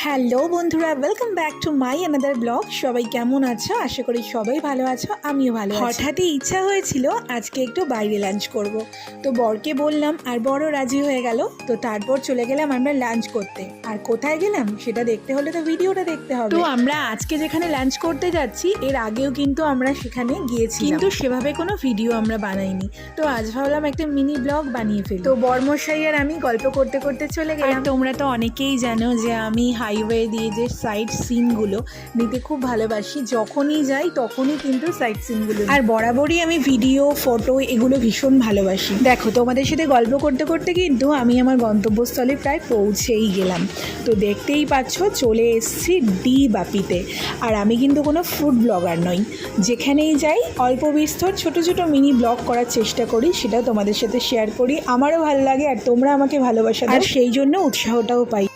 Hello বন্ধুরা, welcome back to my another blog. সবাই কেমন আছো? আশা করি সবাই ভালো আছো, আমিও ভালো আছি। হঠাৎই ইচ্ছা হয়েছিল আজকে একটু বাইরে লাঞ্চ করব, তো বরকে বললাম আর বড় রাজি হয়ে গেল। তো তারপর চলে গেলাম আমরা লাঞ্চ করতে। আর কোথায় গেলাম সেটা দেখতে হলে তো ভিডিওটা দেখতে হবে। তো আমরা আজকে যেখানে লাঞ্চ করতে যাচ্ছি এর আগেও কিন্তু আমরা সেখানে গিয়েছি, কিন্তু সেভাবে কোনো ভিডিও আমরা বানাইনি। তো আজ ভাবলাম একটা মিনি ব্লগ বানিয়ে ফেলি। তো বরমশাই আর আমি গল্প করতে করতে চলে গেলাম। তোমরা তো অনেকেই জানো যে আমি হাইওয়ে দিয়ে যে সাইট সিনগুলো নিতে খুব ভালোবাসি। যখনই যাই তখনই কিন্তু সাইট সিনগুলো, আর বরাবরই আমি ভিডিও ফটো এগুলো ভীষণ ভালোবাসি। দেখো, তোমাদের সাথে গল্প করতে করতে কিন্তু আমি আমার গন্তব্যস্থলে প্রায় পৌঁছেই গেলাম। তো দেখতেই পাচ্ছ চলে এসেছি ডি বাপিতে। আর আমি কিন্তু কোনো ফুড ব্লগার নই, যেখানেই যাই অল্প বিস্তর ছোট ছোট মিনি ব্লগ করার চেষ্টা করি, সেটাও তোমাদের সাথে শেয়ার করি। আমারও ভালো লাগে আর তোমরা আমাকে ভালোবাসা দাও, আর সেই জন্য উৎসাহটাও পাই।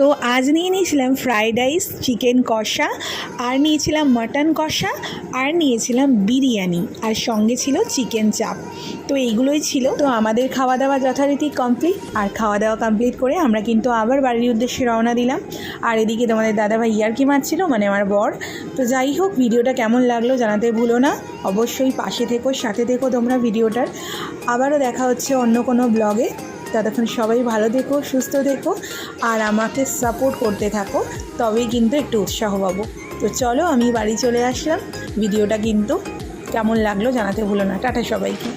তো আজ নিয়ে নিয়েছিলাম ফ্রাইড রাইস, চিকেন কষা, আর নিয়েছিলাম মাটন কষা, আর নিয়েছিলাম বিরিয়ানি, আর সঙ্গে ছিল চিকেন চাপ। তো এইগুলোই ছিল। তো আমাদের খাওয়া দাওয়া যথারীতি কমপ্লিট, আর খাওয়া দাওয়া কমপ্লিট করে আমরা কিন্তু আবার বাড়ির উদ্দেশ্যে রওনা দিলাম। আর এদিকে তোমাদের দাদাভাই ইয়ার্কি মারছিল, মানে আমার বর। তো যাই হোক, ভিডিওটা কেমন লাগলো জানাতে ভুলো না। অবশ্যই পাশে থেকো, সাথে থেকো তোমরা ভিডিওটার। আবারও দেখা হচ্ছে অন্য কোনো ব্লগে। ততক্ষণ সবাই ভালো থেকো, সুস্থ থেকো, আর আমাকে সাপোর্ট করতে থাকো, তবেই কিন্তু একটু উৎসাহ পাবো। তো চলো, আমি বাড়ি চলে আসলাম। ভিডিওটা কিন্তু কেমন লাগলো জানাতে ভুলো না। টাটা সবাইকে।